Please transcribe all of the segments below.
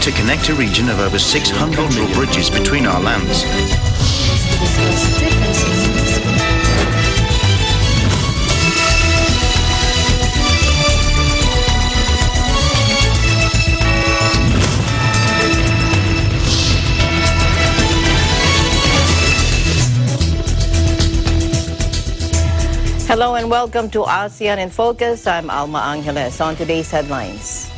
to connect a region of over 600 cultural bridges between our lands. Hello and welcome to ASEAN in Focus. I'm Alma Angeles. On today's headlines.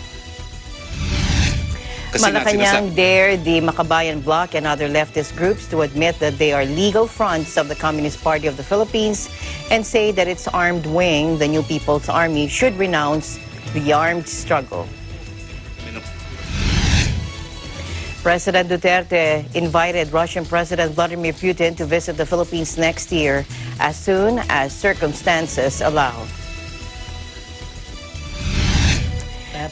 Malacanang dare the Makabayan Bloc and other leftist groups to admit that they are legal fronts of the Communist Party of the Philippines and say that its armed wing, the New People's Army, should renounce the armed struggle. President Duterte invited Russian President Vladimir Putin to visit the Philippines next year as soon as circumstances allow.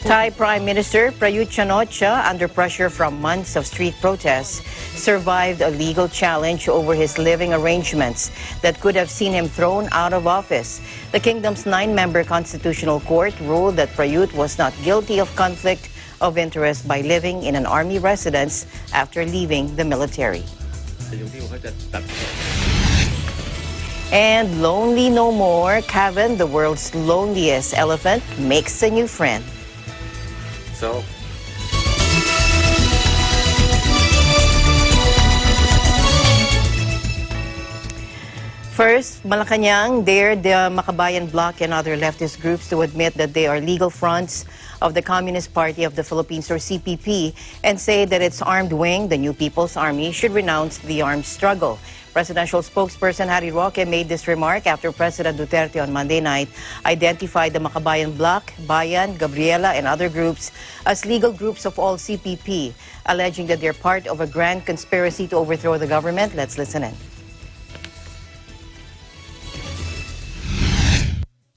Thai Prime Minister Prayut Chan-o-cha, under pressure from months of street protests, survived a legal challenge over his living arrangements that could have seen him thrown out of office. The kingdom's 9-member constitutional court ruled that Prayut was not guilty of conflict of interest by living in an army residence after leaving the military. And lonely no more, Kevin, the world's loneliest elephant, makes a new friend. First, Malacanang dared the Makabayan Bloc and other leftist groups to admit that they are legal fronts of the Communist Party of the Philippines, or CPP, and say that its armed wing, the New People's Army, should renounce the armed struggle. Presidential spokesperson Harry Roque made this remark after President Duterte on Monday night identified the Makabayan Bloc, Bayan, Gabriela, and other groups as legal groups of all CPP, alleging that they're part of a grand conspiracy to overthrow the government. Let's listen in.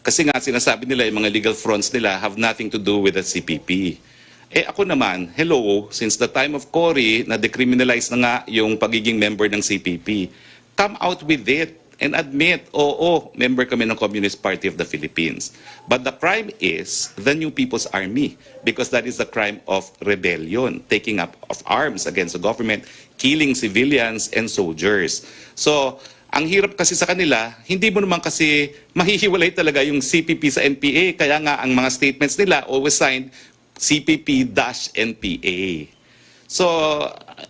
Kasi nga sinasabi nila yung mga legal fronts nila have nothing to do with the CPP. Eh ako naman, hello, since the time of Cory na decriminalize na nga yung pagiging member ng CPP, come out with it and admit, oo, member kami ng Communist Party of the Philippines. But the crime is the New People's Army because that is the crime of rebellion, taking up of arms against the government, killing civilians and soldiers. So, ang hirap kasi sa kanila, hindi mo naman kasi mahihiwalay talaga yung CPP sa NPA. Kaya nga ang mga statements nila always signed CPP-NPA. So,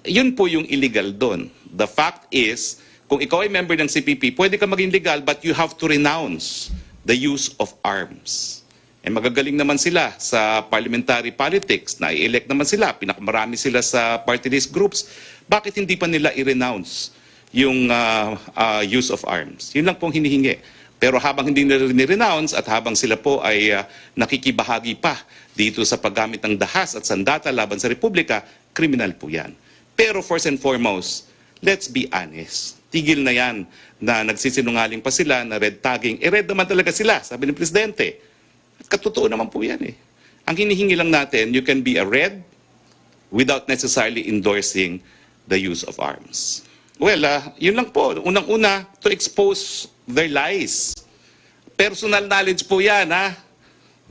yun po yung illegal doon. The fact is, kung ikaw ay member ng CPP, pwede ka maging legal but you have to renounce the use of arms. Eh magagaling naman sila sa parliamentary politics, na-elect naman sila, pinakamarami sila sa party list groups. Bakit hindi pa nila i-renounce yung use of arms? Yun lang pong hinihingi. Pero habang hindi nila ni-renounce at habang sila po ay nakikibahagi pa dito sa paggamit ng dahas at sandata laban sa Republika, kriminal po yan. Pero first and foremost, let's be honest. Tigil na yan na nagsisinungaling pa sila na red tagging. Eh red naman talaga sila, sabi ng Presidente. At katotoo naman po yan eh. Ang hinihingi lang natin, you can be a red without necessarily endorsing the use of arms. Well, yun lang po. Unang-una, to expose their lies. Personal knowledge po yan, ha?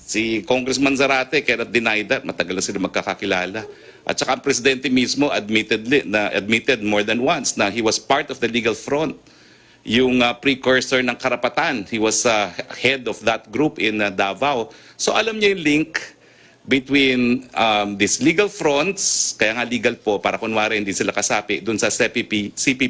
Si Congressman Zarate cannot deny that. Matagal na sila magkakakilala. At saka ang Presidente mismo admitted more than once na he was part of the legal front. Yung precursor ng karapatan. He was head of that group in Davao. So alam niya yung link between these legal fronts, kaya nga legal po, para kunwari hindi sila kasapi, dun sa CPP-NPA.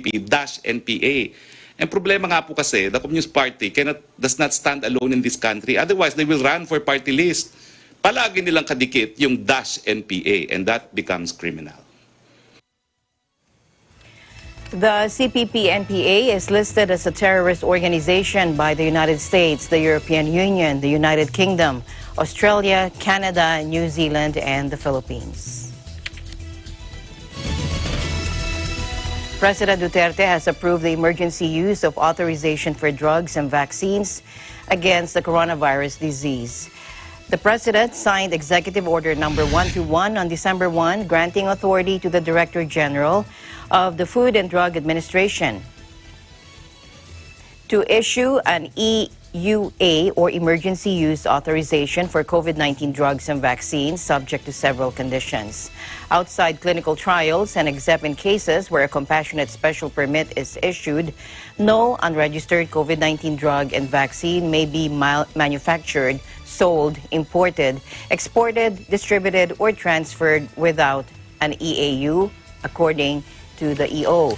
And problema nga po kasi, the Communist Party does not stand alone in this country. Otherwise, they will run for party list. Palagi nilang kadikit yung -NPA, and that becomes criminal. The CPP-NPA is listed as a terrorist organization by the United States, the European Union, the United Kingdom, Australia, Canada, New Zealand, and the Philippines. President Duterte has approved the emergency use of authorization for drugs and vaccines against the coronavirus disease. The President signed Executive Order number 121 on December 1, granting authority to the Director General of the Food and Drug Administration to issue an EUA or emergency use authorization for COVID-19 drugs and vaccines subject to several conditions. Outside clinical trials and except in cases where a compassionate special permit is issued, no unregistered COVID-19 drug and vaccine may be manufactured, sold, imported, exported, distributed, or transferred without an EAU, according to the EO.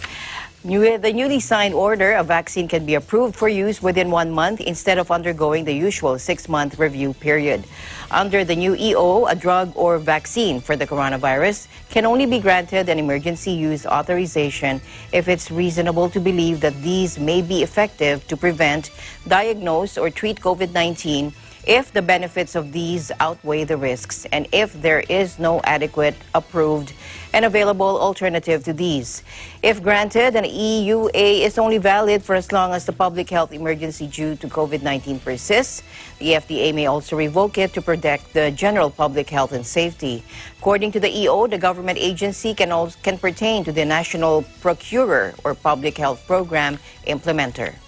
With the newly signed order, a vaccine can be approved for use within 1 month instead of undergoing the usual 6-month review period. Under the new EO, a drug or vaccine for the coronavirus can only be granted an emergency use authorization if it's reasonable to believe that these may be effective to prevent, diagnose, or treat COVID-19 if the benefits of these outweigh the risks and if there is no adequate, approved, and available alternative to these. If granted, an EUA is only valid for as long as the public health emergency due to COVID-19 persists. The FDA may also revoke it to protect the general public health and safety. According to the EO, the government agency can pertain to the National Procurer or Public Health Program Implementer.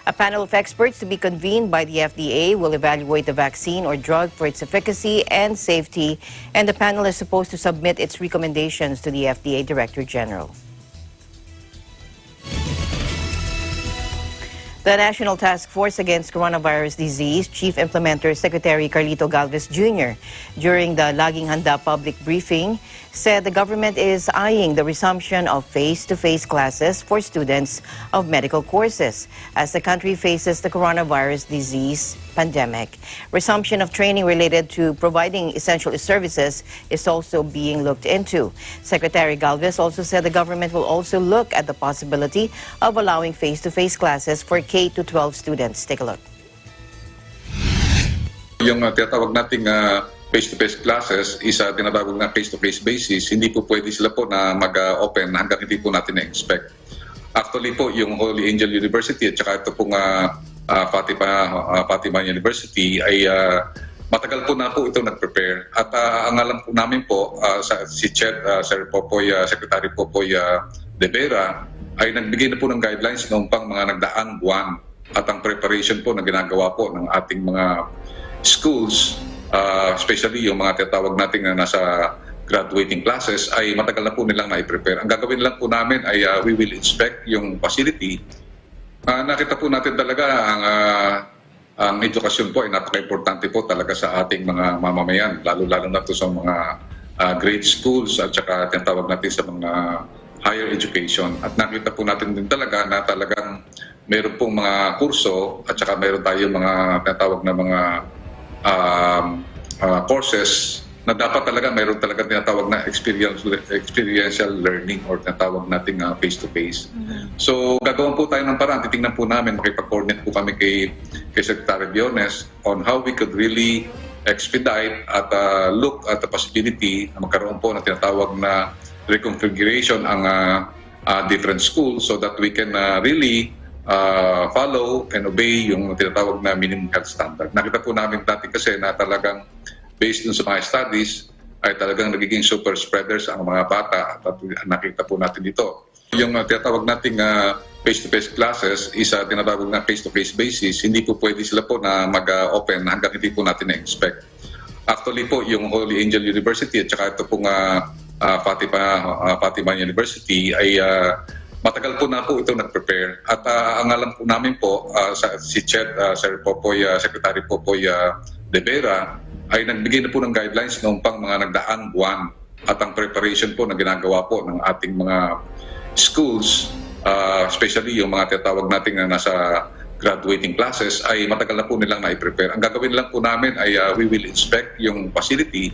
A panel of experts to be convened by the FDA will evaluate the vaccine or drug for its efficacy and safety, and the panel is supposed to submit its recommendations to the FDA Director General. The National Task Force Against Coronavirus Disease Chief Implementer Secretary Carlito Galvez Jr. during the Laging Handa public briefing said the government is eyeing the resumption of face-to-face classes for students of medical courses as the country faces the coronavirus disease pandemic. Resumption of training related to providing essential services is also being looked into. Secretary Galvez also said the government will also look at the possibility of allowing face-to-face classes for K-12 students. Take a look. Yung tinatawag nating face-to-face classes is tinatawag na face-to-face basis. Hindi po pwede sila po na mag-open hanggang hindi po natin na-inspect. Actually po, yung Holy Angel University at saka ito pong Fatima University ay matagal po na po ito nag-prepare. At ang alam po namin po, si Sir Popoy, Secretary Popoy De Vera, ay nagbigay na po ng guidelines noong pang mga nagdaang buwan. At ang preparation po na ginagawa po ng ating mga schools, especially yung mga tinatawag natin na nasa graduating classes, ay matagal na po nilang na-prepare. Ang gagawin lang po namin ay we will inspect yung facility. Nakita po natin talaga ang edukasyon po ay napaka-importante po talaga sa ating mga mamamayan, lalo-lalo na to sa mga grade schools at saka tinatawag natin sa mga higher education. At nakita po natin din talaga na talagang mayroon pong mga kurso at saka mayroon tayong mga tinatawag na mga courses na dapat talaga mayroon talaga tinatawag na experiential learning or tinatawag nating face-to-face. So gagawin po tayo ng paraan, titingnan po namin, makipag-coordinate po kami kay Secretary Biones on how we could really expedite at look at the possibility na magkaroon po ng tinatawag na reconfiguration ang different schools so that we can really follow and obey yung tinatawag na minimum health standard. Nakita po namin dati kasi na talagang based dun sa mga studies ay talagang nagiging super spreaders ang mga bata at nakita po natin dito. Yung tinatawag nating face-to-face classes is tinatawag na face-to-face basis. Hindi po pwede sila po na mag-open hanggang hindi po natin na-inspect. Actually po, yung Holy Angel University at saka ito pong Fatima University ay matagal po na po ito nag-prepare. At ang alam po namin po, si Sir Popoy, Secretary Popoy De Vera, ay nagbigay na po ng guidelines noong pang mga nagdaang buwan. At ang preparation po na ginagawa po ng ating mga schools, especially yung mga tinatawag natin na nasa graduating classes, ay matagal na po nilang na-prepare. Ang gagawin lang po namin ay we will inspect yung facility.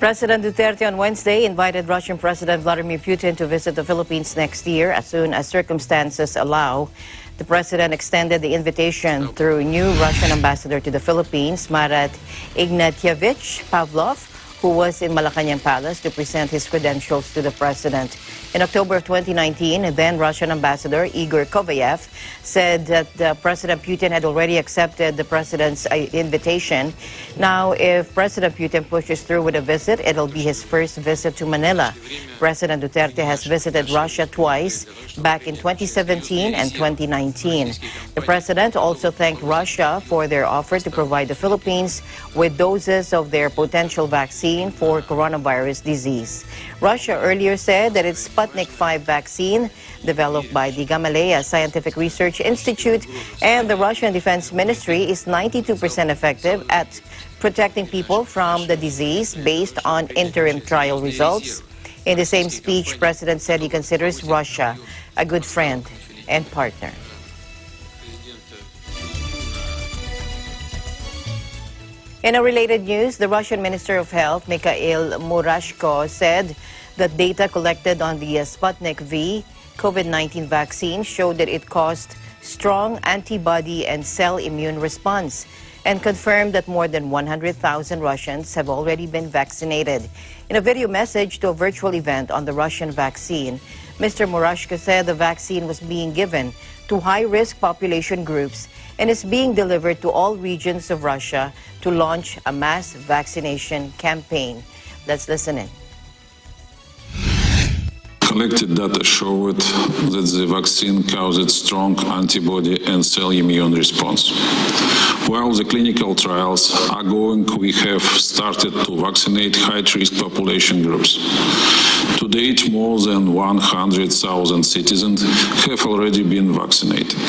President Duterte on Wednesday invited Russian President Vladimir Putin to visit the Philippines next year as soon as circumstances allow. The president extended the invitation through new Russian ambassador to the Philippines, Marat Ignatievich Pavlov, who was in Malacanang Palace to present his credentials to the president. In October of 2019, then Russian Ambassador Igor Kovayev said that President Putin had already accepted the president's invitation. Now, if President Putin pushes through with a visit, it'll be his first visit to Manila. President Duterte has visited Russia twice, back in 2017 and 2019. The president also thanked Russia for their offer to provide the Philippines with doses of their potential vaccine for coronavirus disease. Russia earlier said that its Sputnik V vaccine, developed by the Gamaleya Scientific Research Institute and the Russian Defense Ministry, is 92% effective at protecting people from the disease based on interim trial results. In the same speech, President said he considers Russia a good friend and partner. In a related news, the Russian Minister of Health, Mikhail Murashko, said that data collected on the Sputnik V COVID-19 vaccine showed that it caused strong antibody and cell immune response, and confirmed that more than 100,000 Russians have already been vaccinated. In a video message to a virtual event on the Russian vaccine, Mr. Murashko said the vaccine was being given to high-risk population groups and is being delivered to all regions of Russia to launch a mass vaccination campaign. Let's listen in. Collected data showed that the vaccine caused strong antibody and cell immune response. While the clinical trials are going, we have started to vaccinate high-risk population groups. To date, more than 100,000 citizens have already been vaccinated.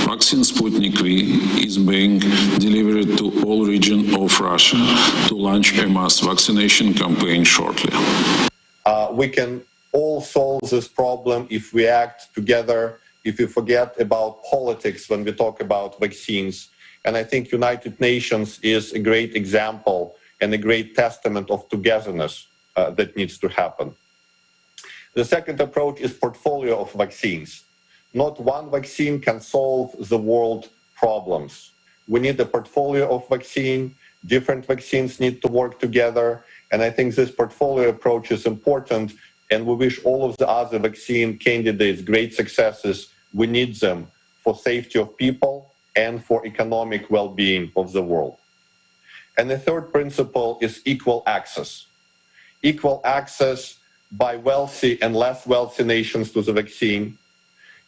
Vaccine Sputnik V is being delivered to all regions of Russia to launch a mass vaccination campaign shortly. We can all solve this problem if we act together, if we forget about politics when we talk about vaccines. And I think United Nations is a great example and a great testament of togetherness that needs to happen. The second approach is portfolio of vaccines. Not one vaccine can solve the world problems. We need a portfolio of vaccine. Different vaccines need to work together. And I think this portfolio approach is important. And we wish all of the other vaccine candidates great successes. We need them for safety of people and for economic well-being of the world. And the third principle is equal access. Equal access by wealthy and less wealthy nations to the vaccine.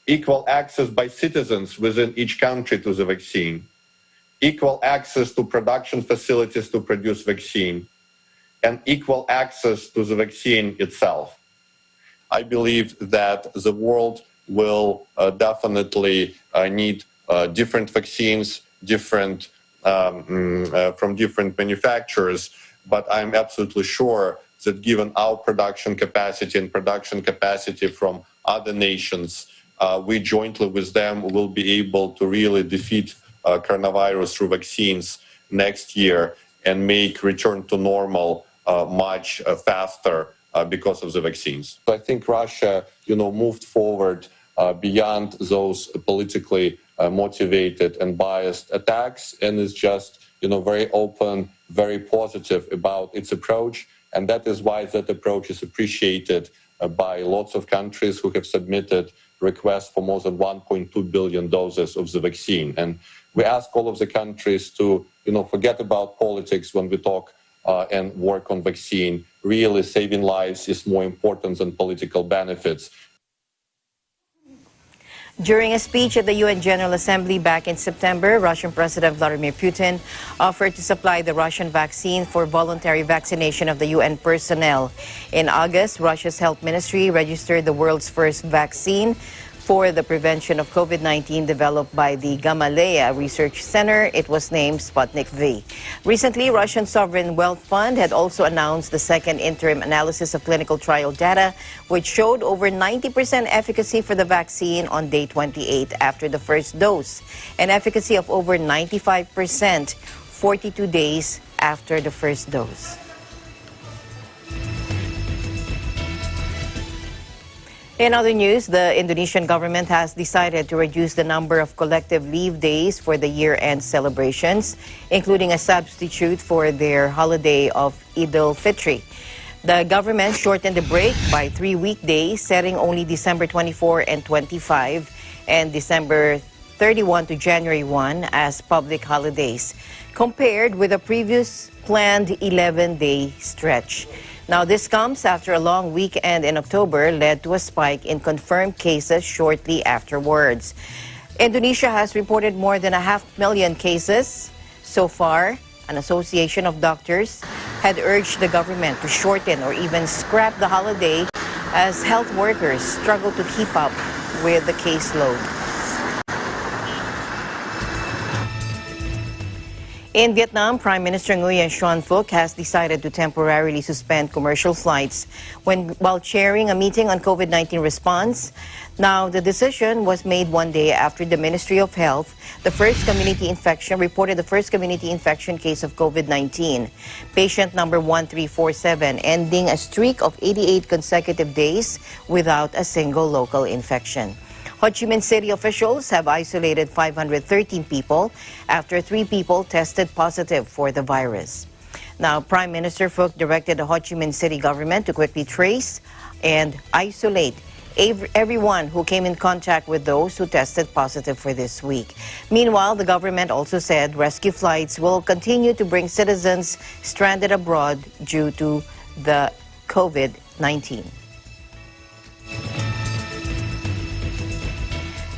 Equal access by citizens within each country to the vaccine. Equal access to production facilities to produce vaccine. And equal access to the vaccine itself. I believe that the world will definitely need different vaccines, from different manufacturers, but I'm absolutely sure that given our production capacity and production capacity from other nations, we jointly with them will be able to really defeat coronavirus through vaccines next year and make return to normal much faster because of the vaccines. So I think Russia, moved forward beyond those politically motivated and biased attacks, and is just, very open, very positive about its approach. And that is why that approach is appreciated by lots of countries who have submitted requests for more than 1.2 billion doses of the vaccine. And we ask all of the countries to, forget about politics when we talk and work on vaccine. Really, saving lives is more important than political benefits. During a speech at the UN General Assembly back in September, Russian President Vladimir Putin offered to supply the Russian vaccine for voluntary vaccination of the UN personnel. In August, Russia's health ministry registered the world's first vaccine for the prevention of COVID-19 developed by the Gamaleya Research Center. It was named Sputnik V. Recently, Russian Sovereign Wealth Fund had also announced the second interim analysis of clinical trial data, which showed over 90% efficacy for the vaccine on day 28 after the first dose, and efficacy of over 95% 42 days after the first dose. In other news, the Indonesian government has decided to reduce the number of collective leave days for the year-end celebrations, including a substitute for their holiday of Eid al-Fitr. The government shortened the break by 3 weekdays, setting only December 24 and 25 and December 31 to January 1 as public holidays, compared with the previous planned 11-day stretch. Now, this comes after a long weekend in October led to a spike in confirmed cases shortly afterwards. Indonesia has reported more than 500,000 cases so far. An association of doctors had urged the government to shorten or even scrap the holiday as health workers struggle to keep up with the caseload. In Vietnam, Prime Minister Nguyen Xuan Phuc has decided to temporarily suspend commercial flights while chairing a meeting on COVID-19 response. Now, the decision was made one day after the Ministry of Health reported the first community infection case of COVID-19. Patient number 1347, ending a streak of 88 consecutive days without a single local infection. Ho Chi Minh City officials have isolated 513 people after 3 people tested positive for the virus. Now, Prime Minister Phuc directed the Ho Chi Minh City government to quickly trace and isolate everyone who came in contact with those who tested positive for this week. Meanwhile, the government also said rescue flights will continue to bring citizens stranded abroad due to the COVID-19.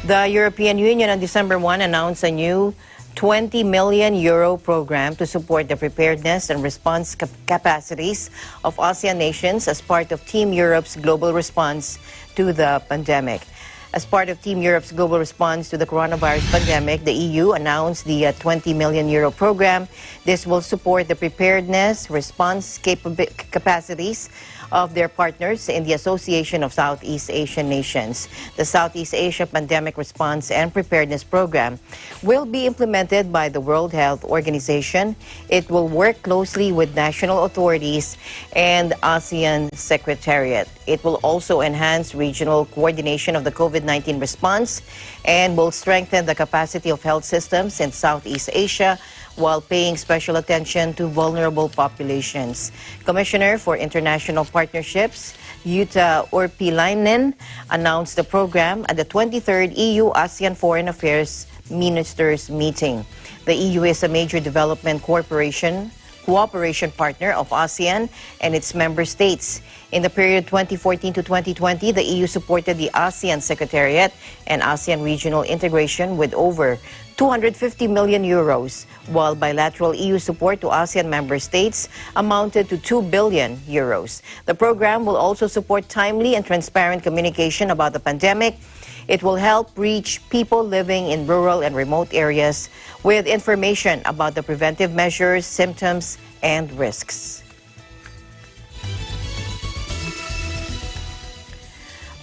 The European Union on December 1 announced a new €20 million program to support the preparedness and response capacities of ASEAN nations as part of Team Europe's global response to the pandemic. As part of Team Europe's global response to the coronavirus pandemic, the EU announced the €20 million program. This will support the preparedness, response capacities of their partners in the Association of Southeast Asian Nations. The Southeast Asia Pandemic Response and Preparedness Program will be implemented by the World Health Organization. It will work closely with national authorities and ASEAN Secretariat. It will also enhance regional coordination of the COVID-19 response and will strengthen the capacity of health systems in Southeast Asia while paying special attention to vulnerable populations. Commissioner for International Partnerships, Jutta Urpilainen, announced the program at the 23rd EU-ASEAN Foreign Affairs Ministers meeting. The EU is a major development cooperation partner of ASEAN and its member states. In the period 2014 to 2020, the EU supported the ASEAN Secretariat and ASEAN regional integration with over €250 million, while bilateral EU support to ASEAN member states amounted to €2 billion. The program will also support timely and transparent communication about the pandemic. It will help reach people living in rural and remote areas with information about the preventive measures, symptoms, and risks.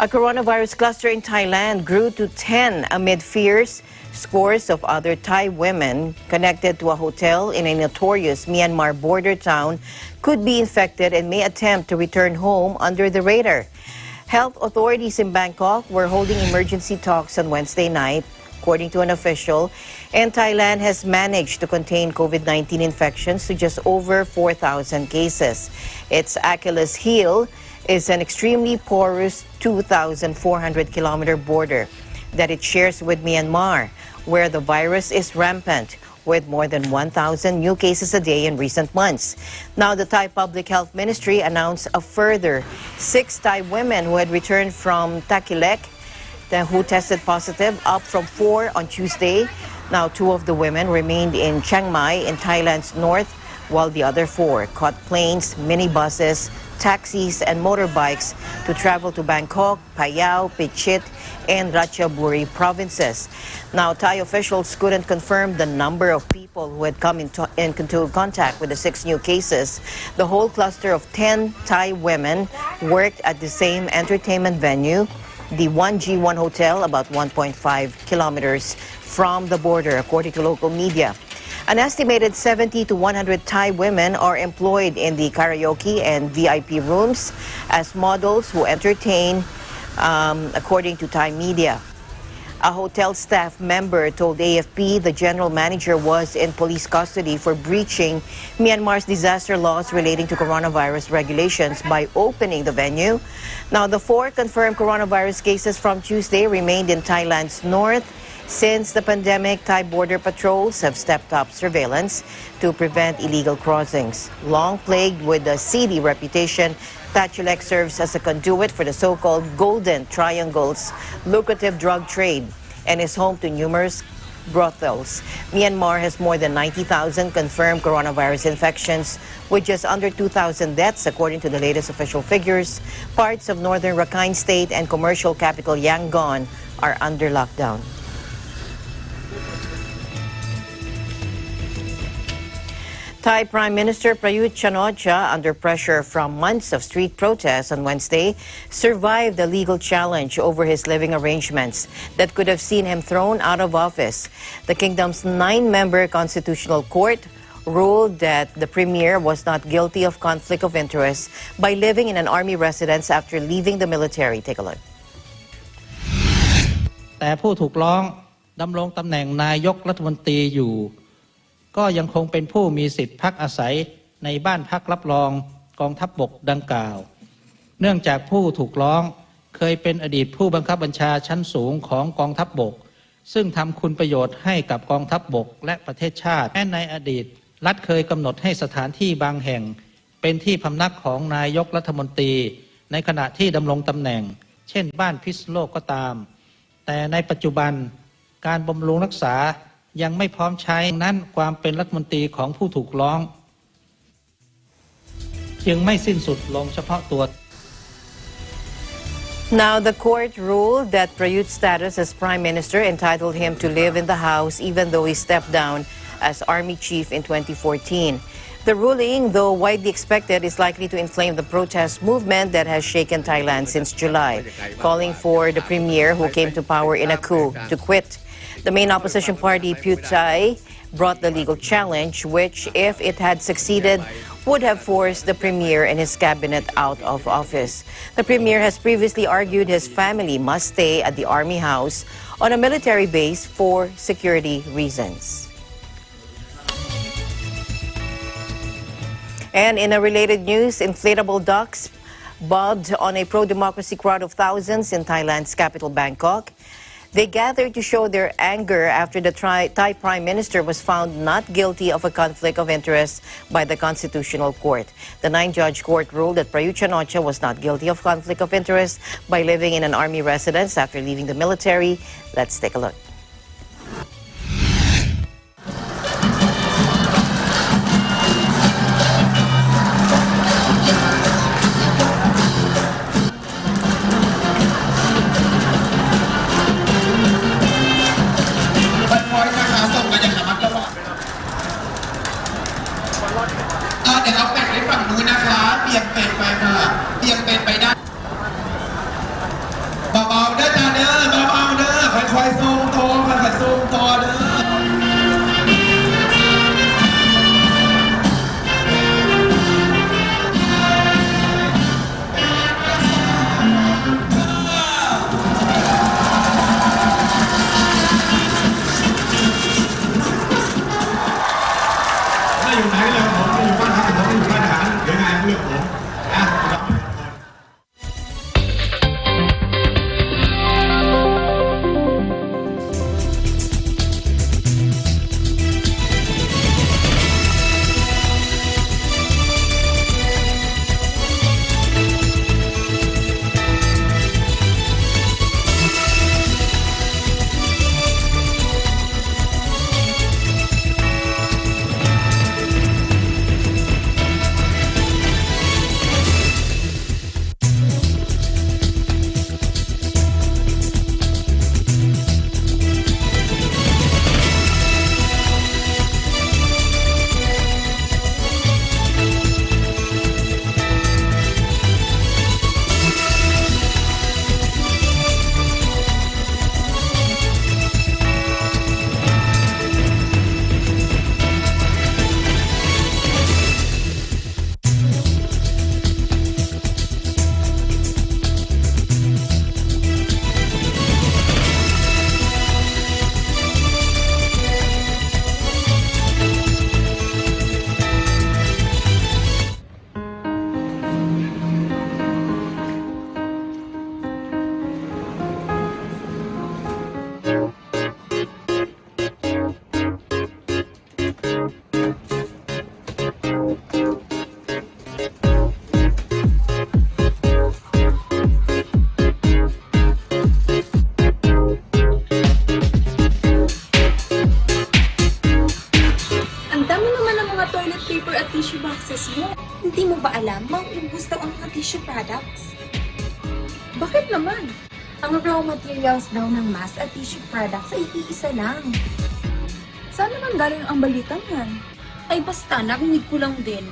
A coronavirus cluster in Thailand grew to 10 amid fears scores of other Thai women connected to a hotel in a notorious Myanmar border town could be infected and may attempt to return home under the radar. Health authorities in Bangkok were holding emergency talks on Wednesday night, according to an official, and Thailand has managed to contain COVID-19 infections to just over 4,000 cases. Its Achilles heel is an extremely porous 2,400-kilometer border that it shares with Myanmar, where the virus is rampant, with more than 1,000 new cases a day in recent months. Now, the Thai Public Health Ministry announced a further 6 Thai women who had returned from Takilek who tested positive, up from 4 on Tuesday. Now, 2 of the women remained in Chiang Mai in Thailand's north, while the other 4 caught planes, minibuses, taxis, and motorbikes to travel to Bangkok, Phayao, Pichit, and Ratchaburi provinces. Now, Thai officials couldn't confirm the number of people who had come into contact with the 6 new cases. The whole cluster of 10 Thai women worked at the same entertainment venue, the 1G1 Hotel, about 1.5 kilometers from the border, according to local media. An estimated 70 to 100 Thai women are employed in the karaoke and VIP rooms as models who entertain according to Thai media. A hotel staff member told AFP the general manager was in police custody for breaching Myanmar's disaster laws relating to coronavirus regulations by opening the venue. Now, the 4 confirmed coronavirus cases from Tuesday remained in Thailand's north. Since the pandemic, Thai border patrols have stepped up surveillance to prevent illegal crossings. Long plagued with a seedy reputation, Tachulek serves as a conduit for the so-called Golden Triangle's lucrative drug trade and is home to numerous brothels. Myanmar has more than 90,000 confirmed coronavirus infections, with just under 2,000 deaths, according to the latest official figures. Parts of northern Rakhine State and commercial capital Yangon are under lockdown. Thai Prime Minister Prayut Chan-o-cha, under pressure from months of street protests on Wednesday, survived a legal challenge over his living arrangements that could have seen him thrown out of office. The kingdom's 9-member constitutional court ruled that the premier was not guilty of conflict of interest by living in an army residence after leaving the military. Take a look. แต่ผู้ถูกร้องดำรงตำแหน่งนายกรัฐมนตรีอยู่ก็ยังคงเป็นผู้มีสิทธิ์พักอาศัยในบ้านพักรับรองกองทัพบกดังกล่าวเนื่องจากผู้ถูกร้องเคยเป็นอดีตผู้บังคับบัญชาชั้นสูงของกองทัพบกซึ่งทำคุณประโยชน์ให้กับกองทัพบกและประเทศชาติแม้ในอดีตรัฐเคยกำหนดให้สถานที่บางแห่งเป็นที่พำนักของนายกรัฐมนตรีในขณะที่ดำรงตำแหน่งเช่นบ้านพิษณุโลกก็ตามแต่ในปัจจุบันการบำรุงรักษายังไม่พร้อมใช้นั้นความเป็นรัฐมนตรีของผู้ถูกร้องจึงไม่สิ้นสุดลงเฉพาะตัว Now, the court ruled that Prayut's status as prime minister entitled him to live in the house even though he stepped down as army chief in 2014. The ruling, though widely expected, is likely to inflame the protest movement that has shaken Thailand since July, calling for the premier who came to power in a coup to quit. The main opposition party, Pheu Thai, brought the legal challenge, which, if it had succeeded, would have forced the premier and his cabinet out of office. The premier has previously argued his family must stay at the army house on a military base for security reasons. And in a related news, inflatable ducks bobbed on a pro-democracy crowd of thousands in Thailand's capital, Bangkok. They gathered to show their anger after the Thai Prime Minister was found not guilty of a conflict of interest by the Constitutional Court. The 9-judge court ruled that Prayut Chan-o-cha was not guilty of conflict of interest by living in an army residence after leaving the military. Let's take a look. products. Bakit naman? Ang raw materials daw ng mask at tissue products ay iisa lang. Saan naman galing ang balitang yan? Ay basta, narinig ko lang din.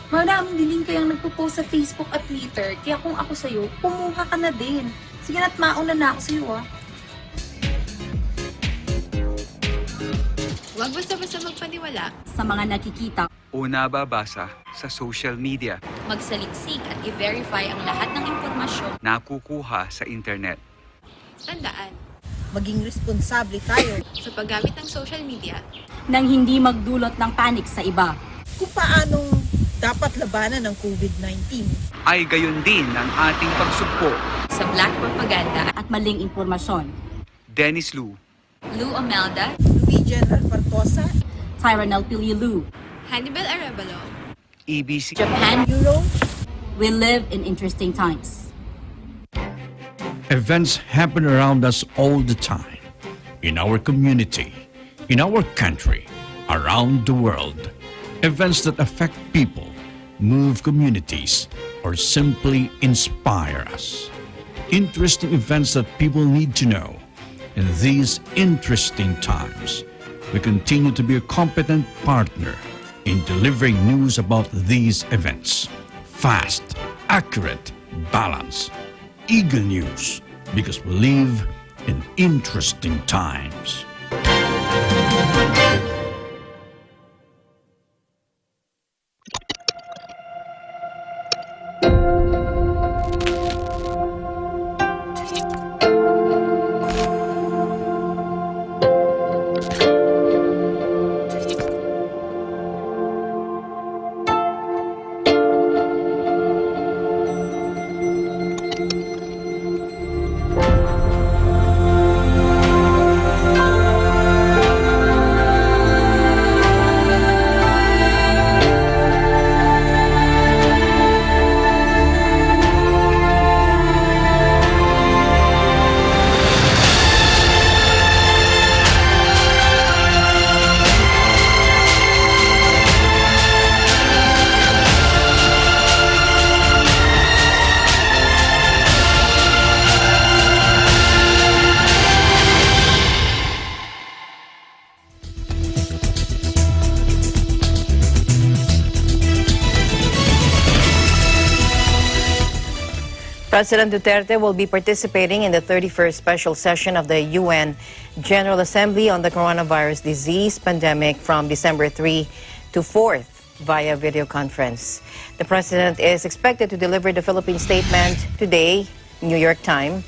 Maraming diling kayang nagpo-post sa Facebook at Twitter, kaya kung ako sa'yo, pumuha ka na din. Sige na't mauna na ako sa'yo Huwag basta-basta magpaniwala sa mga nakikita o nababasa sa social media. Magsaliksik at i-verify ang lahat ng impormasyon Nakukuha sa internet. Tandaan, maging responsable tayo sa paggamit ng social media nang hindi magdulot ng panic sa iba. kung paanong dapat labanan ng COVID-19. Ay gayon din ang ating pagsugpo. Sa black propaganda at maling impormasyon. Dennis Lu, Lou Amelda, Luigian Alpartosa, Tyranel Pililu, Hannibal Arevalo, EBC, Japan, Euro, we live in interesting times. Events happen around us all the time, in our community, in our country, around the world. Events that affect people, move communities, or simply inspire us. Interesting events that people need to know. In these interesting times, we continue to be a competent partner in delivering news about these events. Fast, accurate, balanced, eager news, because we live in interesting times. President Duterte will be participating in the 31st special session of the UN General Assembly on the coronavirus disease pandemic from December 3 to 4th via video conference. The president is expected to deliver the Philippine statement today, New York time.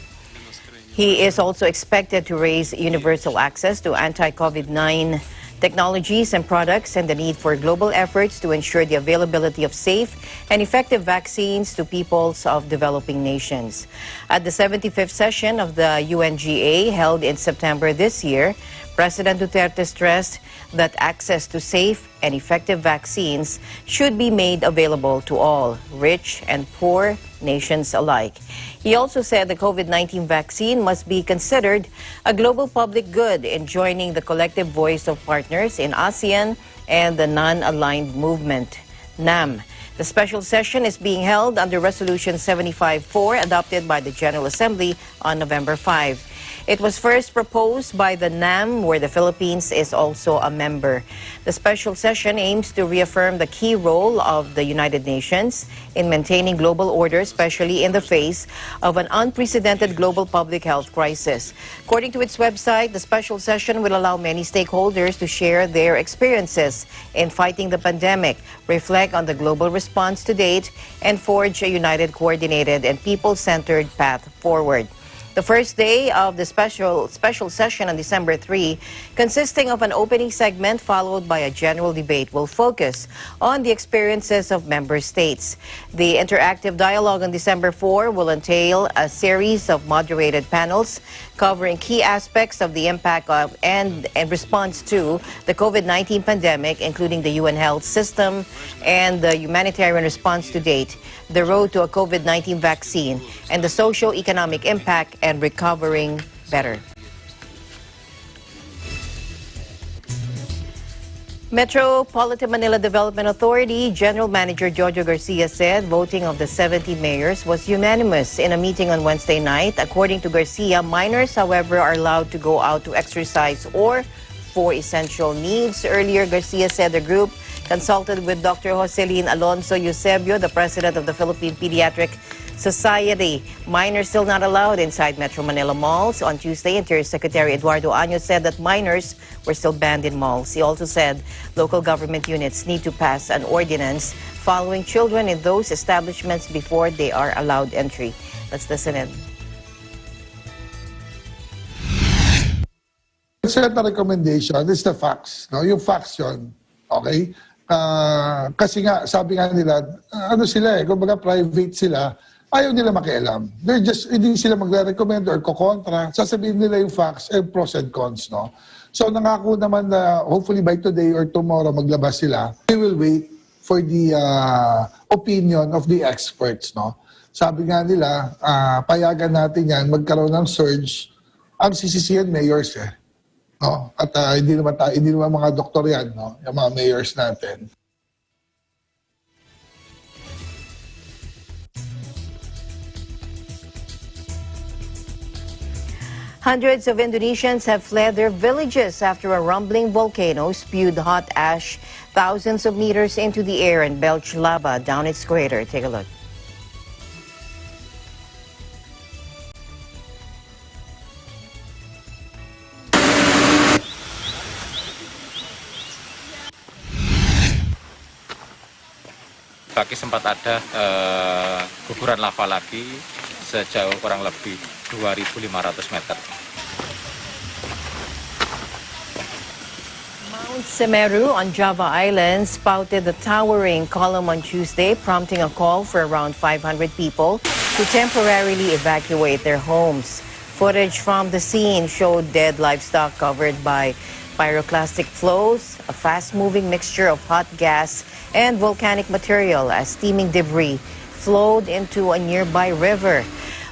He is also expected to raise universal access to anti-COVID-19 technologies and products and the need for global efforts to ensure the availability of safe and effective vaccines to peoples of developing nations. At the 75th session of the UNGA held in September this year, President Duterte stressed that access to safe and effective vaccines should be made available to all, rich and poor nations alike. He also said the COVID-19 vaccine must be considered a global public good in joining the collective voice of partners in ASEAN and the non-aligned movement, NAM. The special session is being held under Resolution 75-4 adopted by the General Assembly on November 5. It was first proposed by the NAM, where the Philippines is also a member. The special session aims to reaffirm the key role of the United Nations in maintaining global order, especially in the face of an unprecedented global public health crisis. According to its website, the special session will allow many stakeholders to share their experiences in fighting the pandemic, reflect on the global response to date, and forge a united, coordinated, and people-centered path forward. The first day of the special session on December 3, consisting of an opening segment followed by a general debate, will focus on the experiences of member states. The interactive dialogue on December 4 will entail a series of moderated panels covering key aspects of the impact of and response to the COVID-19 pandemic, including the UN health system and the humanitarian response to date, the road to a COVID-19 vaccine, and the socio-economic impact and recovering better. Metropolitan Manila Development Authority General Manager Jojo Garcia said voting of the 70 mayors was unanimous in a meeting on Wednesday night. According to Garcia, minors, however, are allowed to go out to exercise or for essential needs. Earlier, Garcia said the group consulted with Dr. Jocelyn Alonso Eusebio, the president of the Philippine Pediatric Society. Minors still not allowed inside Metro Manila malls. On Tuesday, Interior Secretary Eduardo Año said that minors were still banned in malls. He also said local government units need to pass an ordinance following children in those establishments before they are allowed entry. Let's listen in. Set na recommendation is the facts. No? Yung facts yun. Okay? Kasi nga, sabi nga nila, ano sila eh, kumbaga private sila, ayaw nila makialam. They're just, hindi sila magre-recommend or kukontra. Sasabihin nila yung facts and pros and cons, no? So nangako naman na hopefully by today or tomorrow maglabas sila. We will wait for the opinion of the experts, no? Sabi nga nila, payagan natin yan, magkaroon ng surge. Ang sisisihan mayors eh. No? At hindi naman mga doktor yan, no? Yung mga mayors natin. Hundreds of Indonesians have fled their villages after a rumbling volcano spewed hot ash thousands of meters into the air and belched lava down its crater. Take a look. Pagi sempat ada guguran lava lagi sejauh kurang lebih 2.500 meter. Mount Semeru on Java Island spouted the towering column on Tuesday, prompting a call for around 500 people to temporarily evacuate their homes. Footage from the scene showed dead livestock covered by pyroclastic flows, a fast-moving mixture of hot gas and volcanic material as steaming debris flowed into a nearby river.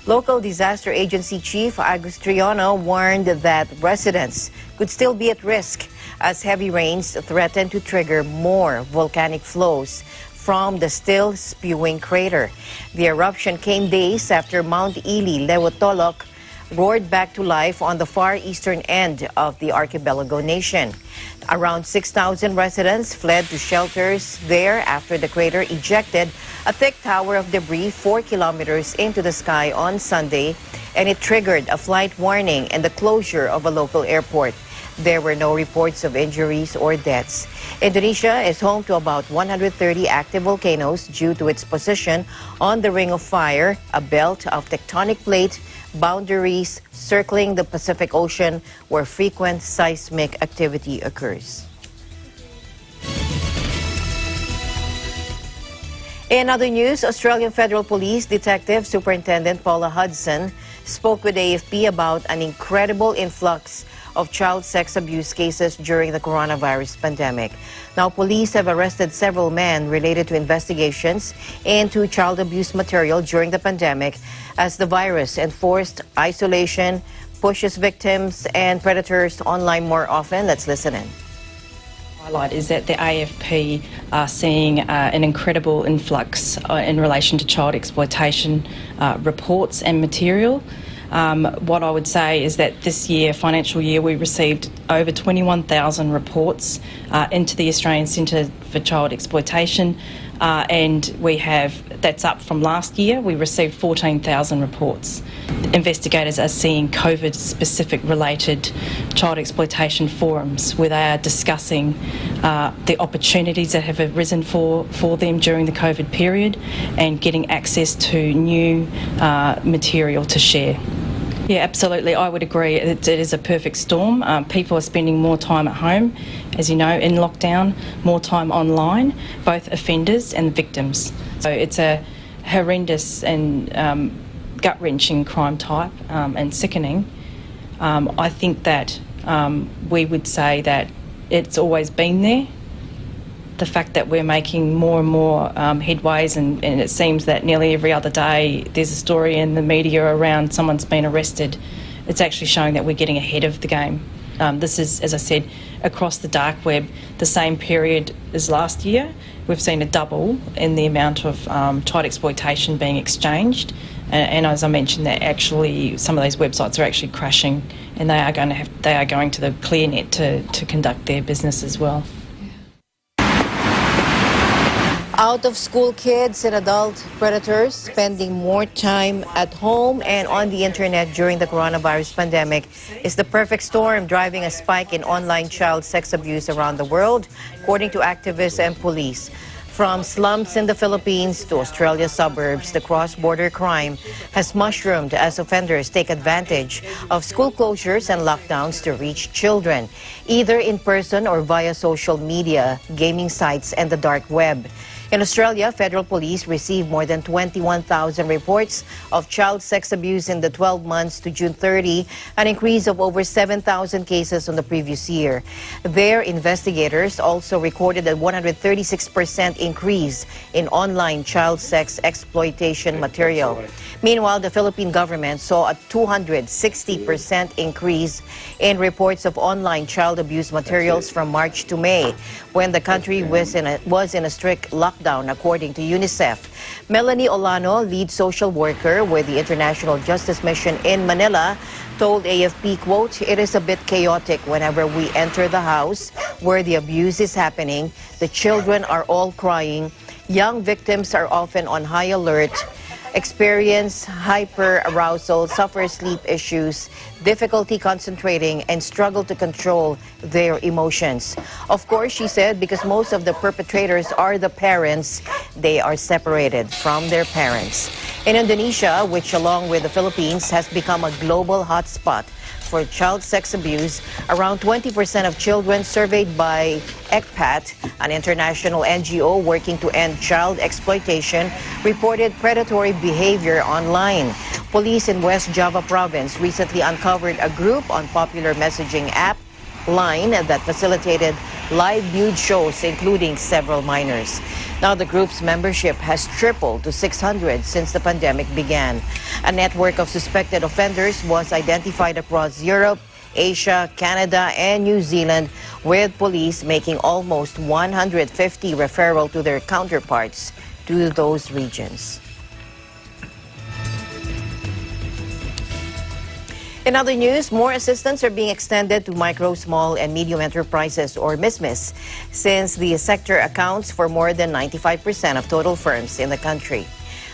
Local disaster agency chief Agustriano warned that residents could still be at risk as heavy rains threaten to trigger more volcanic flows from the still spewing crater. The eruption came days after Mount Ili Lewotolok roared back to life on the far eastern end of the archipelago nation. Around 6,000 residents fled to shelters there after the crater ejected a thick tower of debris 4 kilometers into the sky on Sunday, and it triggered a flight warning and the closure of a local airport. There were no reports of injuries or deaths. Indonesia is home to about 130 active volcanoes due to its position on the Ring of Fire, a belt of tectonic plate boundaries circling the Pacific Ocean where frequent seismic activity occurs. In other news, Australian Federal Police Detective Superintendent Paula Hudson spoke with AFP about an incredible influx of child sex abuse cases during the coronavirus pandemic. Now, police have arrested several men related to investigations into child abuse material during the pandemic as the virus enforced isolation, pushes victims and predators online more often. Let's listen in. Highlight is that the AFP are seeing an incredible influx in relation to child exploitation reports and material. What I would say is that this year, financial year, we received over 21,000 reports into the Australian Centre for Child Exploitation, and that's up from last year. We received 14,000 reports. Investigators are seeing COVID-specific related child exploitation forums where they are discussing the opportunities that have arisen for them during the COVID period and getting access to new material to share. Yeah, absolutely. I would agree. It is a perfect storm. People are spending more time at home, as you know, in lockdown, more time online, both offenders and victims. So it's a horrendous and gut-wrenching crime type and sickening. I think that we would say that it's always been there. The fact that we're making more and more headways and it seems that nearly every other day there's a story in the media around someone's been arrested, it's actually showing that we're getting ahead of the game. This is, as I said, across the dark web, the same period as last year. We've seen a double in the amount of child exploitation being exchanged. And as I mentioned, that actually some of those websites are actually crashing, and they are going to the ClearNet to conduct their business as well. Out-of-school kids and adult predators spending more time at home and on the internet during the coronavirus pandemic is the perfect storm driving a spike in online child sex abuse around the world, according to activists and police. From slums in the Philippines to Australia's suburbs, the cross-border crime has mushroomed as offenders take advantage of school closures and lockdowns to reach children, either in person or via social media, gaming sites, and the dark web. In Australia, federal police received more than 21,000 reports of child sex abuse in the 12 months to June 30, an increase of over 7,000 cases on the previous year. Their investigators also recorded a 136% increase in online child sex exploitation material. Meanwhile, the Philippine government saw a 260% increase in reports of online child abuse materials from March to May, when the country was in a strict lockdown, according to UNICEF. Melanie Olano, lead social worker with the International Justice Mission in Manila, told AFP, quote, "It is a bit chaotic whenever we enter the house where the abuse is happening. The children are all crying. Young victims are often on high alert, experience hyperarousal, suffer sleep issues, difficulty concentrating, and struggle to control their emotions." Of course, she said, because most of the perpetrators are the parents, they are separated from their parents. In Indonesia, which along with the Philippines has become a global hotspot for child sex abuse, around 20% of children surveyed by ECPAT, an international NGO working to end child exploitation, reported predatory behavior online. Police in West Java province recently uncovered a group on popular messaging app Line that facilitated live nude shows, including several minors. Now the group's membership has tripled to 600 since the pandemic began. A network of suspected offenders was identified across Europe, Asia, Canada, and New Zealand, with police making almost 150 referral to their counterparts to those regions. In other news, more assistance are being extended to micro, small, and medium enterprises, or MISMES, since the sector accounts for more than 95% of total firms in the country.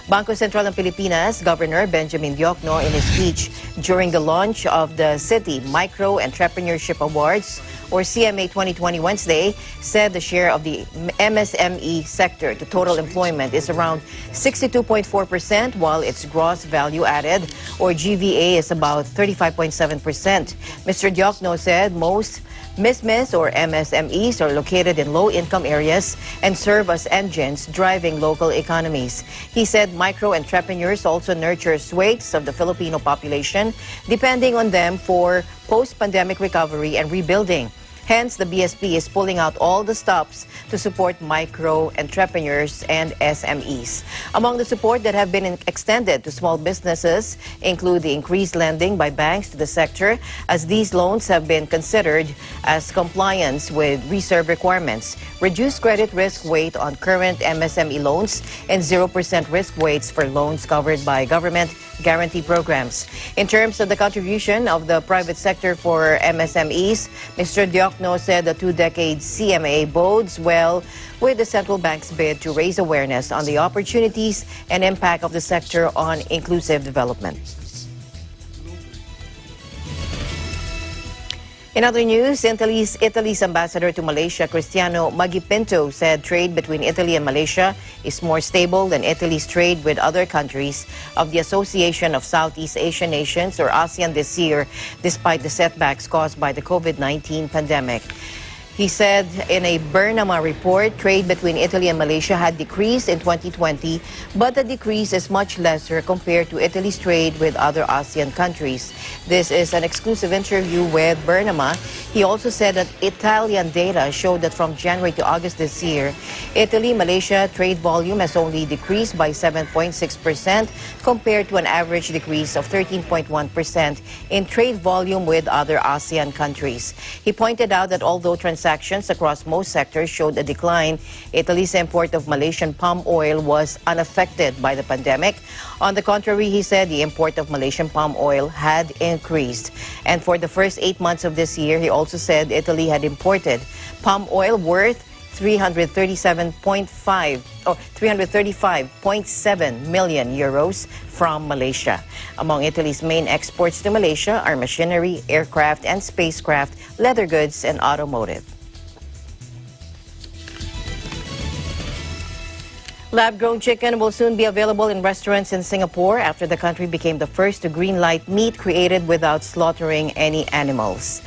Bangko Sentral ng Pilipinas Governor Benjamin Diokno, in his speech during the launch of the City Micro Entrepreneurship Awards, or CMA 2020 Wednesday, said the share of the MSME sector to total employment is around 62.4%, while its gross value added, or GVA, is about 35.7%. Mr. Diokno said most MISMES, or MSMEs, are located in low-income areas and serve as engines driving local economies. He said micro entrepreneurs also nurture swathes of the Filipino population, depending on them for post-pandemic recovery and rebuilding. Hence, the BSP is pulling out all the stops to support micro entrepreneurs and SMEs. Among the support that have been extended to small businesses include the increased lending by banks to the sector, as these loans have been considered as compliance with reserve requirements, reduced credit risk weight on current MSME loans, and 0% risk weights for loans covered by government guarantee programs. In terms of the contribution of the private sector for MSMEs, Mr. Diokno said the 2-decade CMA bodes well with the central bank's bid to raise awareness on the opportunities and impact of the sector on inclusive development. In other news, Italy's ambassador to Malaysia, Cristiano Magipinto, said trade between Italy and Malaysia is more stable than Italy's trade with other countries of the Association of Southeast Asian Nations, or ASEAN, this year, despite the setbacks caused by the COVID-19 pandemic. He said in a Burnham report, trade between Italy and Malaysia had decreased in 2020, but the decrease is much lesser compared to Italy's trade with other ASEAN countries. This is an exclusive interview with Burnham. He also said that Italian data showed that from January to August this year, Italy-Malaysia trade volume has only decreased by 7.6% compared to an average decrease of 13.1% in trade volume with other ASEAN countries. He pointed out that although transactions across most sectors showed a decline, Italy's import of Malaysian palm oil was unaffected by the pandemic. On the contrary, he said the import of Malaysian palm oil had increased. And for the first 8 months of this year, he also said Italy had imported palm oil worth 335.7 million euros from Malaysia. Among Italy's main exports to Malaysia are machinery, aircraft and spacecraft, leather goods and automotive. Lab-grown chicken will soon be available in restaurants in Singapore after the country became the first to greenlight meat created without slaughtering any animals.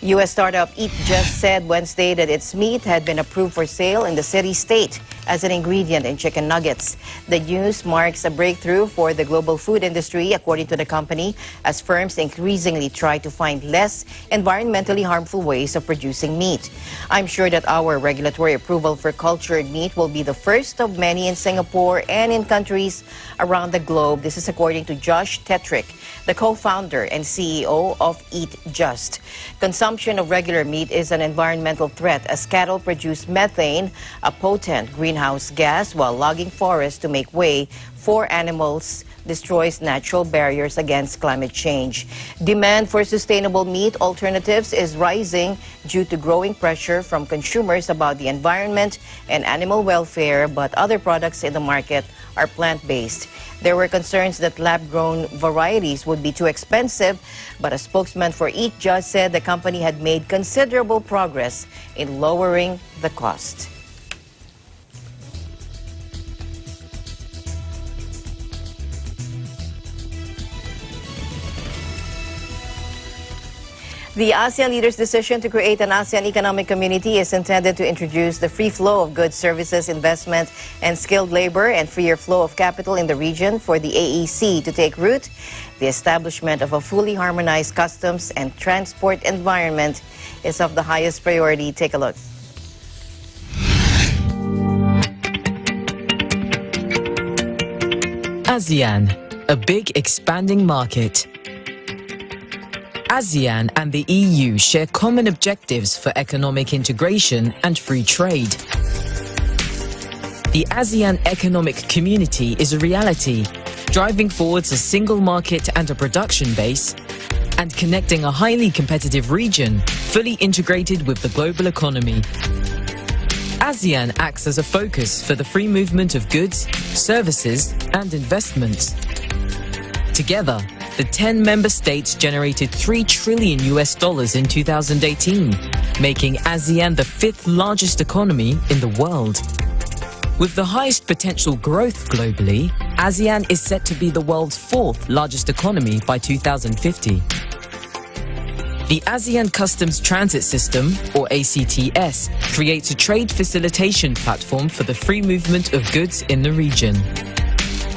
U.S. startup Eat Just said Wednesday that its meat had been approved for sale in the city-state as an ingredient in chicken nuggets. The news marks a breakthrough for the global food industry, according to the company, as firms increasingly try to find less environmentally harmful ways of producing meat. I'm sure that our regulatory approval for cultured meat will be the first of many in Singapore and in countries around the globe. This is according to Josh Tetrick, the co-founder and CEO of Eat Just. Consumption of regular meat is an environmental threat as cattle produce methane, a potent greenhouse gas, while logging forests to make way for animals destroys natural barriers against climate change. Demand for sustainable meat alternatives is rising due to growing pressure from consumers about the environment and animal welfare, but other products in the market are plant-based. There were concerns that lab-grown varieties would be too expensive, but a spokesman for Eat Just said the company had made considerable progress in lowering the cost. The ASEAN leaders' decision to create an ASEAN economic community is intended to introduce the free flow of goods, services, investment, and skilled labor and freer flow of capital in the region for the AEC to take root. The establishment of a fully harmonized customs and transport environment is of the highest priority. Take a look. ASEAN, a big expanding market. ASEAN and the EU share common objectives for economic integration and free trade. The ASEAN economic community is a reality, driving forwards a single market and a production base, and connecting a highly competitive region fully integrated with the global economy. ASEAN acts as a focus for the free movement of goods, services, and investments. Together, the 10 member states generated $3 trillion in 2018, making ASEAN the 5th largest economy in the world. With the highest potential growth globally, ASEAN is set to be the world's 4th largest economy by 2050. The ASEAN Customs Transit System, or ACTS, creates a trade facilitation platform for the free movement of goods in the region.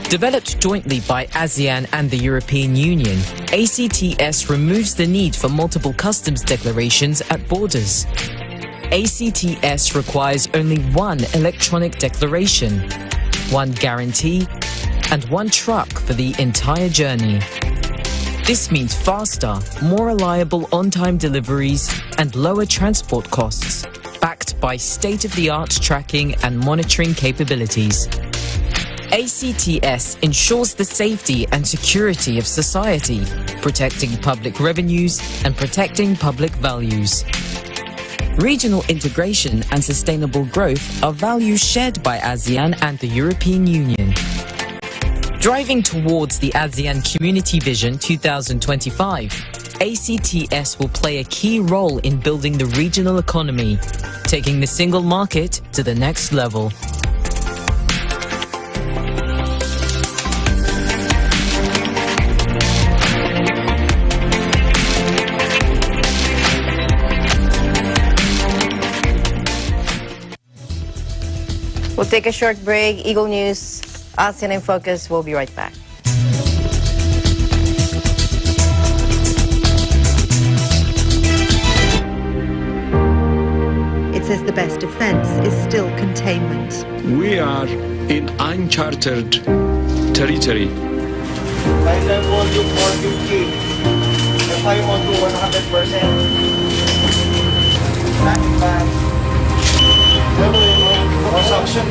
Developed jointly by ASEAN and the European Union, ACTS removes the need for multiple customs declarations at borders. ACTS requires only one electronic declaration, one guarantee, and one truck for the entire journey. This means faster, more reliable on-time deliveries and lower transport costs, backed by state-of-the-art tracking and monitoring capabilities. ACTS ensures the safety and security of society, protecting public revenues and protecting public values. Regional integration and sustainable growth are values shared by ASEAN and the European Union. Driving towards the ASEAN Community Vision 2025, ACTS will play a key role in building the regional economy, taking the single market to the next level. We'll take a short break. Eagle News, ASEAN in Focus. We'll be right back. It says the best defense is still containment. We are in uncharted territory. Final volume 450. The fire on to 100%. Standing by. Construction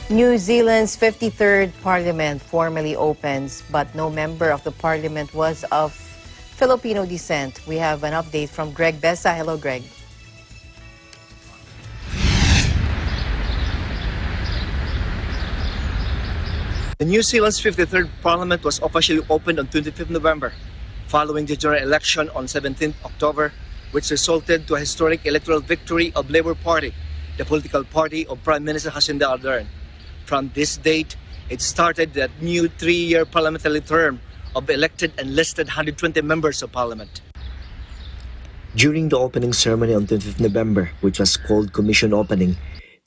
New Zealand's 53rd Parliament formally opens, but no member of the Parliament was of Filipino descent. We have an update from Greg Bessa. Hello, Greg. The New Zealand's 53rd Parliament was officially opened on 25th November, following the general election on 17th October, which resulted to a historic electoral victory of Labour Party, the political party of Prime Minister Jacinda Ardern. From this date, it started that new 3-year parliamentary term of elected and listed 120 members of Parliament. During the opening ceremony on 25th November, which was called Commission Opening,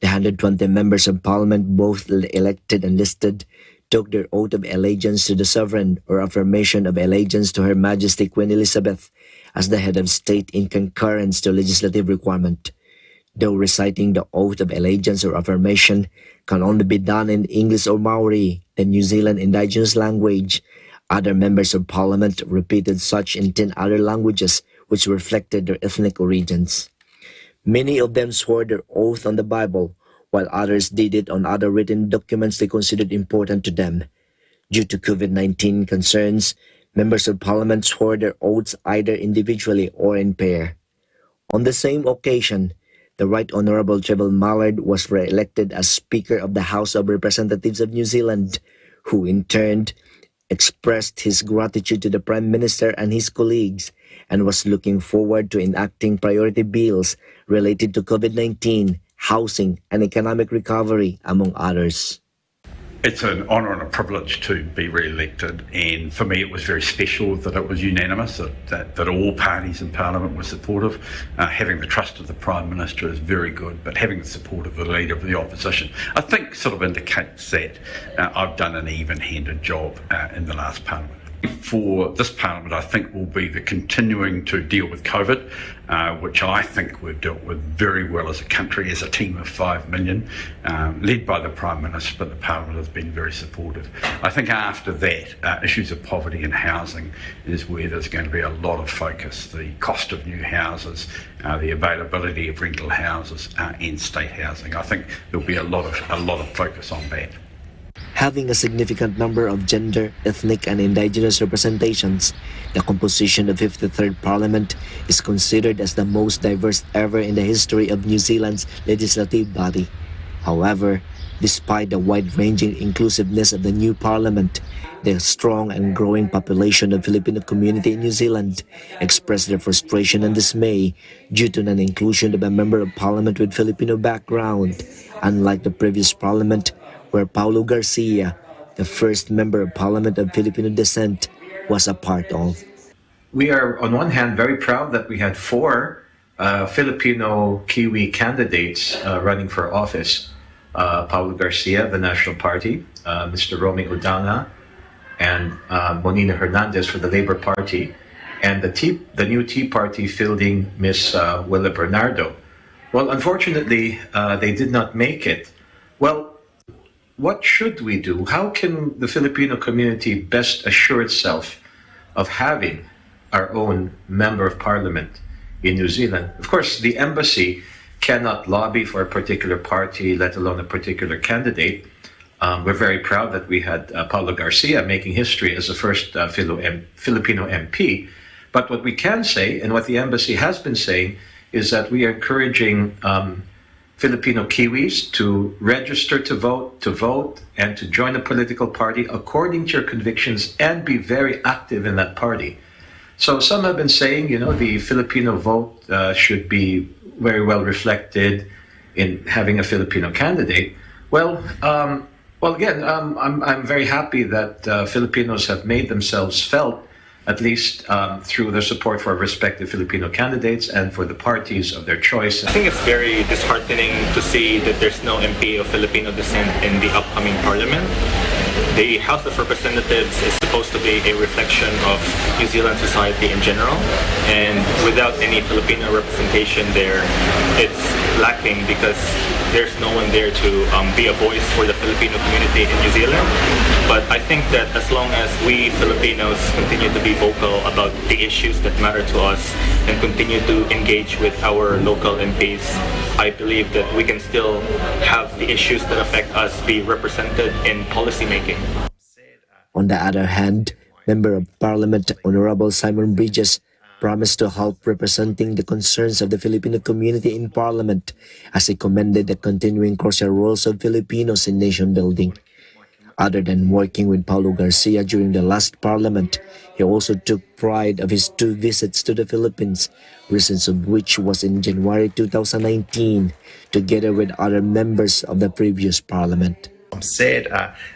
the 120 members of Parliament, both elected and listed, took their oath of allegiance to the sovereign or affirmation of allegiance to Her Majesty Queen Elizabeth as the head of state in concurrence to legislative requirement. Though reciting the oath of allegiance or affirmation can only be done in English or Maori, the New Zealand indigenous language, other members of Parliament repeated such in 10 other languages which reflected their ethnic origins. Many of them swore their oath on the Bible, while others did it on other written documents they considered important to them. Due to COVID-19 concerns, members of Parliament swore their oaths either individually or in pair. On the same occasion, the Right Honourable Trevor Mallard was re-elected as Speaker of the House of Representatives of New Zealand, who in turn expressed his gratitude to the Prime Minister and his colleagues and was looking forward to enacting priority bills related to COVID-19, housing and economic recovery, among others. It's an honour and a privilege to be re-elected, and for me it was very special that it was unanimous, that all parties in Parliament were supportive. Having the trust of the Prime Minister is very good, but having the support of the Leader of the Opposition, I think sort of indicates that I've done an even-handed job in the last Parliament. For this Parliament, I think will be the continuing to deal with COVID, which I think we've dealt with very well as a country, as a team of 5 million, led by the Prime Minister, but the Parliament has been very supportive. I think after that, issues of poverty and housing is where there's going to be a lot of focus. The cost of new houses, the availability of rental houses and state housing. I think there'll be a lot of focus on that. Having a significant number of gender, ethnic and indigenous representations, the composition of 53rd Parliament is considered as the most diverse ever in the history of New Zealand's legislative body. However, despite the wide-ranging inclusiveness of the new Parliament, the strong and growing population of Filipino community in New Zealand expressed their frustration and dismay due to non-inclusion of a member of Parliament with Filipino background, unlike the previous Parliament, where Paulo Garcia, the first member of Parliament of Filipino descent, was a part of. We are, on one hand, very proud that we had 4 Filipino Kiwi candidates running for office. Paulo Garcia, the National Party, Mr. Romy Udana, and Monina Hernandez for the Labour Party, and the new Tea Party fielding Ms. Willa Bernardo. Well, unfortunately, they did not make it. Well, what should we do? How can the Filipino community best assure itself of having our own member of parliament in New Zealand? Of course, the embassy cannot lobby for a particular party, let alone a particular candidate. We're very proud that we had Paulo Garcia making history as the first Filipino MP. But what we can say, and what the embassy has been saying, is that we are encouraging Filipino Kiwis to register to vote, and to join a political party according to your convictions and be very active in that party. So some have been saying, the Filipino vote should be very well reflected in having a Filipino candidate. Well, again, I'm very happy that Filipinos have made themselves felt, at least through their support for respective Filipino candidates and for the parties of their choice. I think it's very disheartening to see that there's no MP of Filipino descent in the upcoming parliament. The House of Representatives is supposed to be a reflection of New Zealand society in general, and without any Filipino representation there, it's lacking because there's no one there to be a voice for the Filipino community in New Zealand. But I think that as long as we Filipinos continue to be vocal about the issues that matter to us and continue to engage with our local MPs, I believe that we can still have the issues that affect us be represented in policy making. On the other hand, Member of Parliament Honorable Simon Bridges promised to help representing the concerns of the Filipino community in Parliament as he commended the continuing crucial roles of Filipinos in nation building. Other than working with Paulo Garcia during the last Parliament, he also took pride of his 2 visits to the Philippines, recent of which was in January 2019, together with other members of the previous Parliament. I'm sad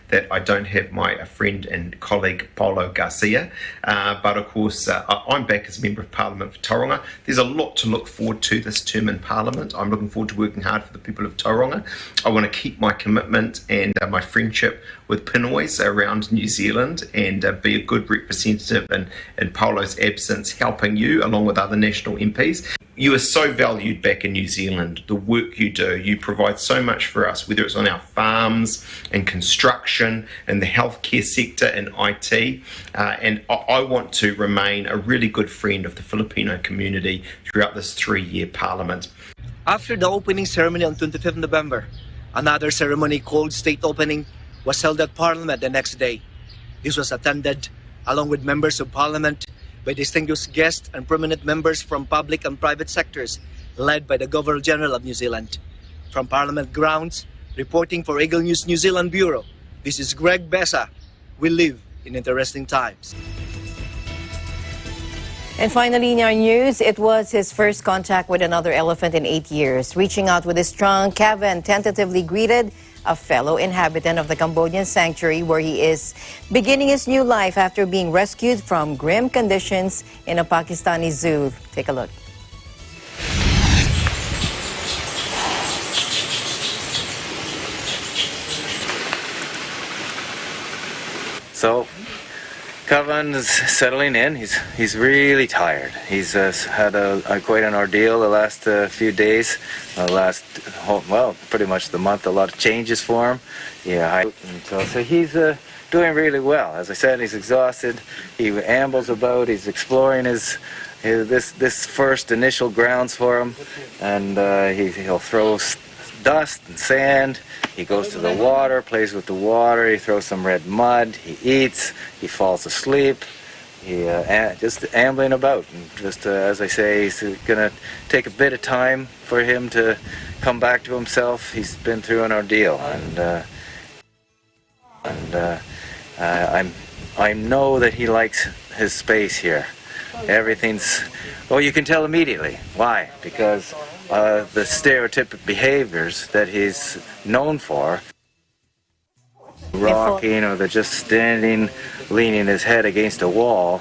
that I don't have my friend and colleague Paulo Garcia, but of course I'm back as Member of Parliament for Tauranga. There's a lot to look forward to this term in Parliament. I'm looking forward to working hard for the people of Tauranga. I want to keep my commitment and my friendship with Pinoys around New Zealand and be a good representative in Paulo's absence, helping you along with other national MPs. You are so valued back in New Zealand, the work you do. You provide so much for us, whether it's on our farms, in construction, in the healthcare sector, in IT. And I want to remain a really good friend of the Filipino community throughout this 3-year parliament. After the opening ceremony on 25th November, another ceremony called State Opening was held at Parliament the next day. This was attended, along with members of Parliament, by distinguished guests and prominent members from public and private sectors, led by the Governor-General of New Zealand. From Parliament grounds, reporting for Eagle News New Zealand Bureau, this is Greg Besa. We live in interesting times. And finally, in our news, it was his first contact with another elephant in 8 years. Reaching out with his trunk, Kevin tentatively greeted a fellow inhabitant of the Cambodian sanctuary where he is beginning his new life after being rescued from grim conditions in a Pakistani zoo. Take a look. So, Kevin is settling in. He's really tired. He's had quite an ordeal the last few days. Pretty much the month. A lot of changes for him. Yeah, so he's doing really well. As I said, he's exhausted. He ambles about. He's exploring this first initial grounds for him, and he'll throw dust and sand. He goes to the water, plays with the water, he throws some red mud, he eats, he falls asleep, he just ambling about. And just as I say, it's going to take a bit of time for him to come back to himself. He's been through an ordeal, I know that he likes his space here. Everything's, you can tell immediately. Why? Because the stereotypic behaviors that he's known for, rocking or just standing, leaning his head against a wall,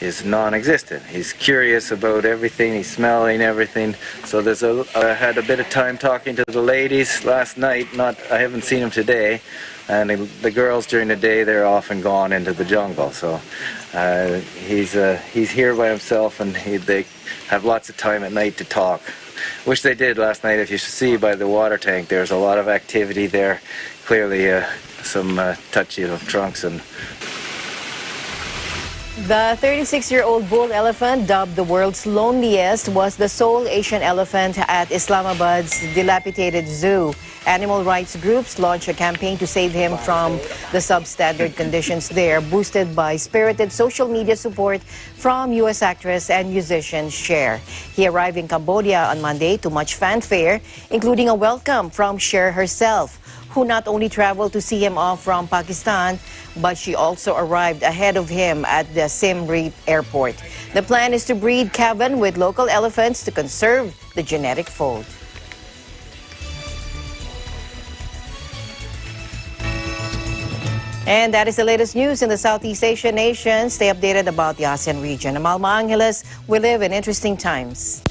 is non-existent. He's curious about everything, he's smelling everything. So I had a bit of time talking to the ladies last night. I haven't seen him today. And the girls during the day, they're often gone into the jungle. So he's here by himself, and they have lots of time at night to talk. Which they did last night. If you see by the water tank, there's a lot of activity there. Clearly some touchy of trunks. And the 36-year-old bull elephant, dubbed the world's loneliest, was the sole Asian elephant at Islamabad's dilapidated zoo. Animal rights groups launched a campaign to save him from the substandard conditions there, boosted by spirited social media support from U.S. actress and musician Cher. He arrived in Cambodia on Monday to much fanfare, including a welcome from Cher herself, who not only traveled to see him off from Pakistan, but she also arrived ahead of him at the Siem Reap airport. The plan is to breed Cavan with local elephants to conserve the genetic fold. And that is the latest news in the Southeast Asian nations. Stay updated about the ASEAN region. Amal Angeles, we live in interesting times.